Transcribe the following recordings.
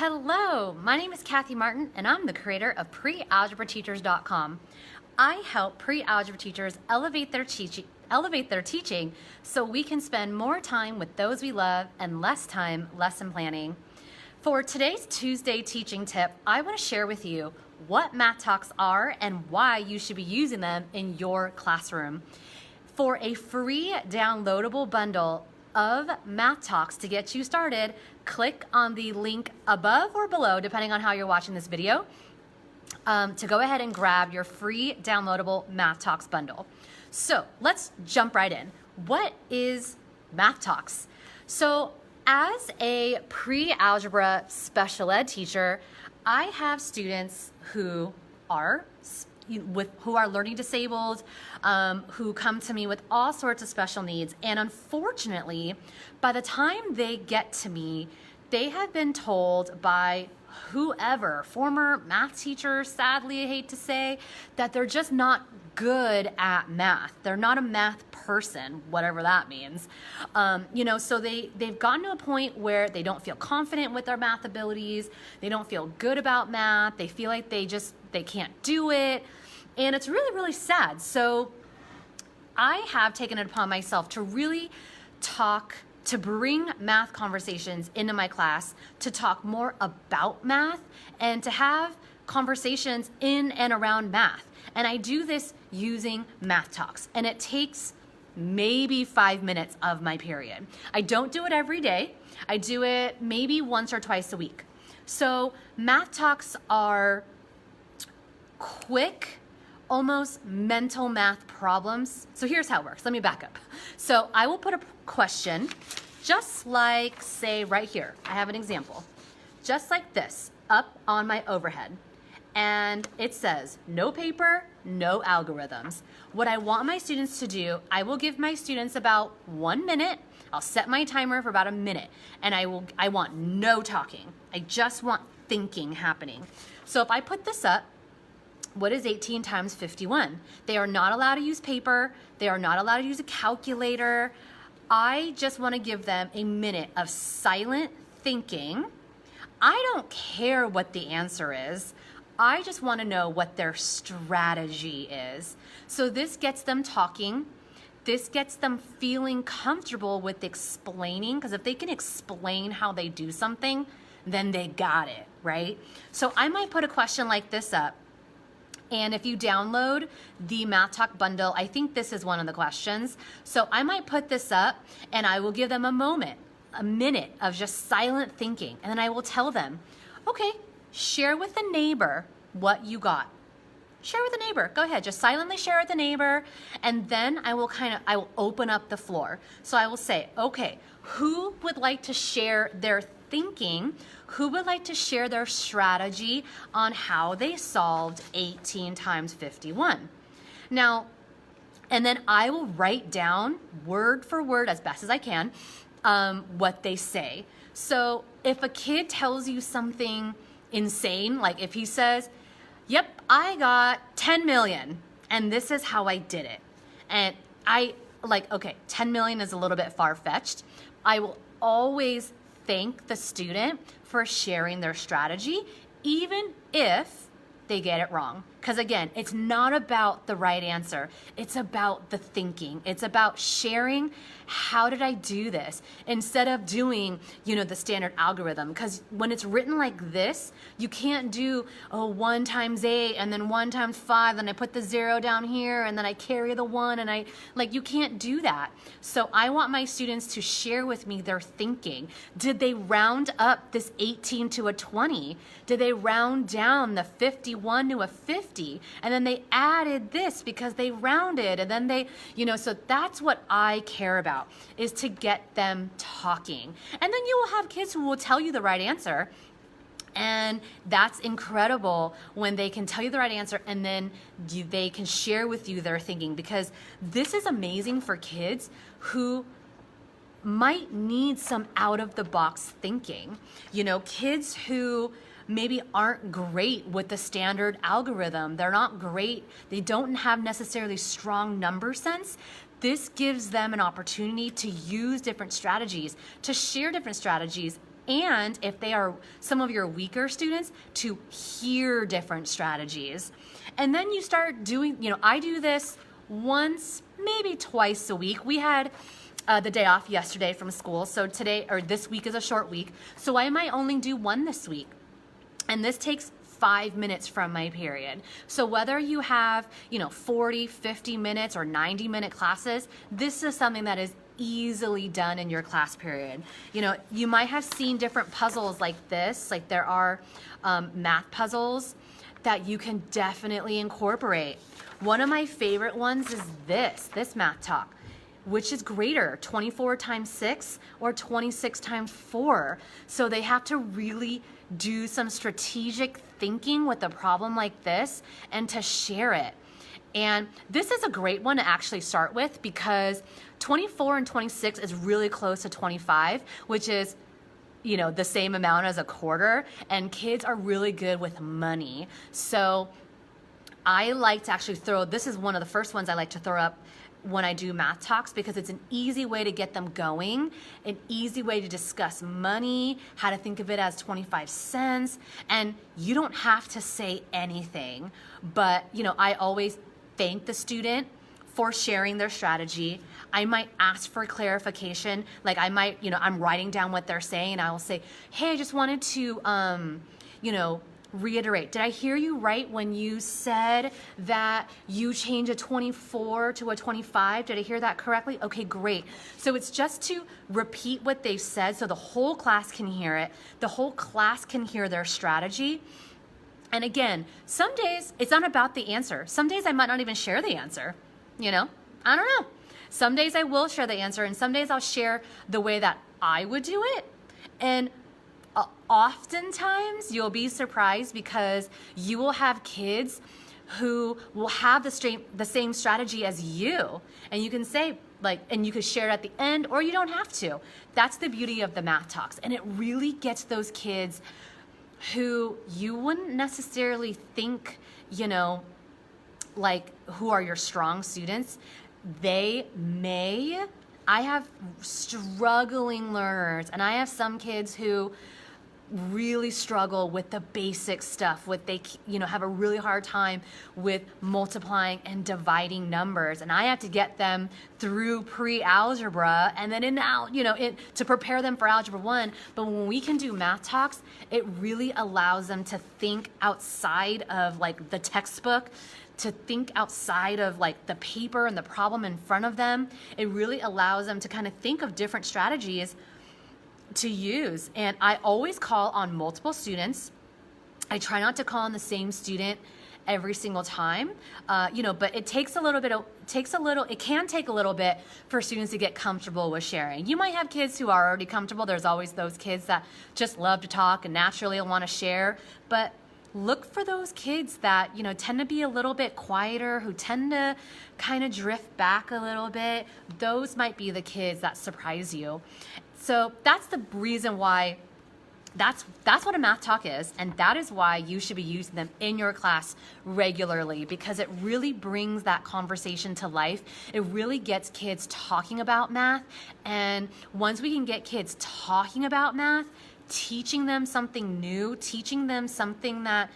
Hello, my name is Kathy Martin and I'm the creator of PreAlgebraTeachers.com. I help pre-algebra teachers elevate their teaching so we can spend more time with those we love and less time lesson planning. For today's Tuesday teaching tip, I want to share with you what Math Talks are and why you should be using them in your classroom. For a free downloadable bundle of Math Talks to get you started, click on the link above or below, depending on how you're watching this video, to go ahead and grab your free downloadable Math Talks bundle. So let's jump right in. What is Math Talks? So as a pre-algebra special ed teacher, I have students who are learning disabled, who come to me with all sorts of special needs. And unfortunately, by the time they get to me, they have been told by whoever, former math teacher, sadly I hate to say, that they're just not good at math. They're not a math person, whatever that means. So they've gotten to a point where they don't feel confident with their math abilities. They don't feel good about math. They feel like they can't do it. And it's really, really sad. So I have taken it upon myself to really to bring math conversations into my class, to talk more about math and to have conversations in and around math. And I do this using Math Talks, and it takes maybe 5 minutes of my period. I don't do it every day. I do it maybe once or twice a week. So Math Talks are quick, almost mental math problems. So here's how it works. Let me back up. So I will put a question, just like, say, right here. I have an example. Just like this, up on my overhead. And it says, no paper, no algorithms. What I want my students to do, I will give my students about 1 minute. I'll set my timer for about a minute. And I want no talking. I just want thinking happening. So if I put this up, what is 18 times 51? They are not allowed to use paper. They are not allowed to use a calculator. I just want to give them a minute of silent thinking. I don't care what the answer is. I just want to know what their strategy is. So this gets them talking. This gets them feeling comfortable with explaining, because if they can explain how they do something, then they got it, right? So I might put a question like this up. And if you download the Math Talk bundle, I think this is one of the questions. So I might put this up and I will give them a minute of just silent thinking. And then I will tell them, okay, share with the neighbor what you got. Share with the neighbor. Go ahead, just silently share with the neighbor. And then I will open up the floor. So I will say, okay, who would like to share their thinking? Who would like to share their strategy on how they solved 18 times 51? Now, and then I will write down word for word as best as I can what they say. So if a kid tells you something insane, like if he says, yep, I got 10 million and this is how I did it. And okay, 10 million is a little bit far-fetched. I will always thank the student for sharing their strategy, even if they get it wrong. Because again, it's not about the right answer. It's about the thinking. It's about sharing, how did I do this? Instead of doing, the standard algorithm. Because when it's written like this, you can't do 1 times 8 and then 1 times 5, and I put the 0 down here and then I carry the 1 and you can't do that. So I want my students to share with me their thinking. Did they round up this 18 to a 20? Did they round down the 51 to a 50? And then they added this because they rounded, and then they, so that's what I care about, is to get them talking. And then you will have kids who will tell you the right answer. And that's incredible when they can tell you the right answer and then they can share with you their thinking, because this is amazing for kids who might need some out-of-the-box thinking. Kids who maybe aren't great with the standard algorithm. They're not great. They don't have necessarily strong number sense. This gives them an opportunity to use different strategies, to share different strategies, And if they are some of your weaker students, to hear different strategies. And then you start doing, I do this once, maybe twice a week. We had the day off yesterday from school, so this week is a short week, so I might only do one this week. And this takes 5 minutes from my period. So whether you have, 40, 50 minutes or 90-minute classes, this is something that is easily done in your class period. You might have seen different puzzles like this, like there are math puzzles that you can definitely incorporate. One of my favorite ones is this math talk. Which is greater, 24 times 6 or 26 times 4? So they have to really do some strategic thinking with a problem like this and to share it. And this is a great one to actually start with because 24 and 26 is really close to 25, which is the same amount as a quarter, and kids are really good with money. So I like to actually this is one of the first ones I like to throw up when I do math talks because it's an easy way to get them going, an easy way to discuss money, how to think of it as 25 cents, and you don't have to say anything, but I always thank the student for sharing their strategy. I might ask for clarification, like I'm writing down what they're saying, and I will say, hey, I just wanted to, reiterate, did I hear you right when you said that you change a 24 to a 25? Did I hear that correctly? Okay, great. So it's just to repeat what they've said so the whole class can hear it. The whole class can hear their strategy. And again, some days it's not about the answer. Some days I might not even share the answer. I don't know. Some days I will share the answer, and some days I'll share the way that I would do it. And oftentimes you'll be surprised because you will have kids who will have the same strategy as you, and you can say and you can share it at the end, or you don't have to. That's the beauty of the math talks, and it really gets those kids who you wouldn't necessarily think who are your strong students. I have struggling learners, and I have some kids who really struggle with the basic stuff, have a really hard time with multiplying and dividing numbers, and I have to get them through pre-algebra and then to prepare them for algebra 1. But when we can do math talks, it really allows them to think outside of the textbook, to think outside of the paper and the problem in front of them. It really allows them to kind of think of different strategies to use. And I always call on multiple students. I try not to call on the same student every single time, but it can take a little bit for students to get comfortable with sharing. You might have kids who are already comfortable. There's always those kids that just love to talk and naturally want to share, but look for those kids that, tend to be a little bit quieter, who tend to kind of drift back a little bit. Those might be the kids that surprise you. So that's the reason why that's what a math talk is, and that is why you should be using them in your class regularly, because it really brings that conversation to life. It really gets kids talking about math, and once we can get kids talking about math, teaching them something new, teaching them something that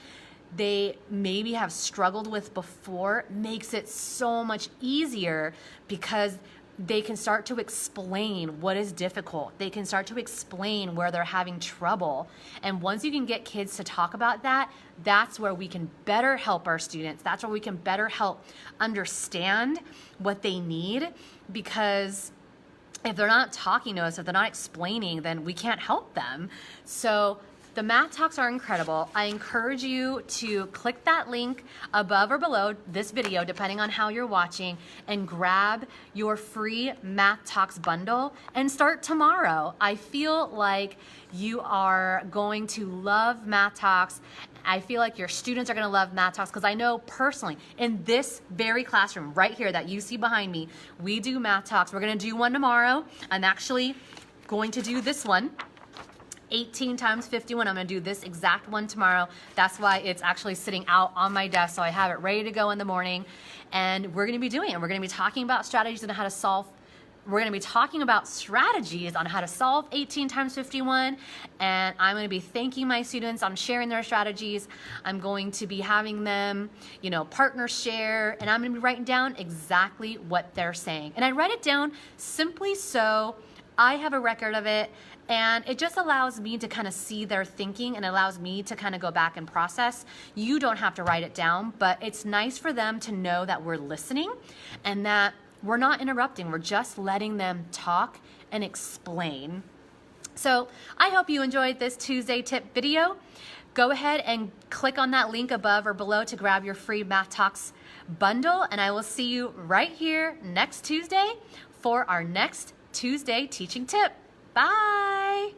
they maybe have struggled with before, makes it so much easier because they can start to explain what is difficult. They can start to explain where they're having trouble. And once you can get kids to talk about that, that's where we can better help our students. That's where we can better help understand what they need, because if they're not talking to us, if they're not explaining, then we can't help them. So the math talks are incredible. I encourage you to click that link above or below this video, depending on how you're watching, and grab your free math talks bundle and start tomorrow. I feel like you are going to love math talks. I feel like your students are going to love math talks, because I know personally in this very classroom right here that you see behind me, we do math talks. We're going to do one tomorrow. I'm actually going to do this one. 18 times 51. I'm going to do this exact one tomorrow. That's why it's actually sitting out on my desk, so I have it ready to go in the morning. And we're going to be doing it. We're going to be talking about strategies and how to solve we're going to be talking about strategies on how to solve 18 times 51, and I'm going to be thanking my students on sharing their strategies. I'm going to be having them, partner share, and I'm going to be writing down exactly what they're saying. And I write it down simply so I have a record of it, and it just allows me to kind of see their thinking and allows me to kind of go back and process. You don't have to write it down, but it's nice for them to know that we're listening and that we're not interrupting. We're just letting them talk and explain. So I hope you enjoyed this Tuesday tip video. Go ahead and click on that link above or below to grab your free Math Talks bundle, and I will see you right here next Tuesday for our next Tuesday teaching tip. Bye.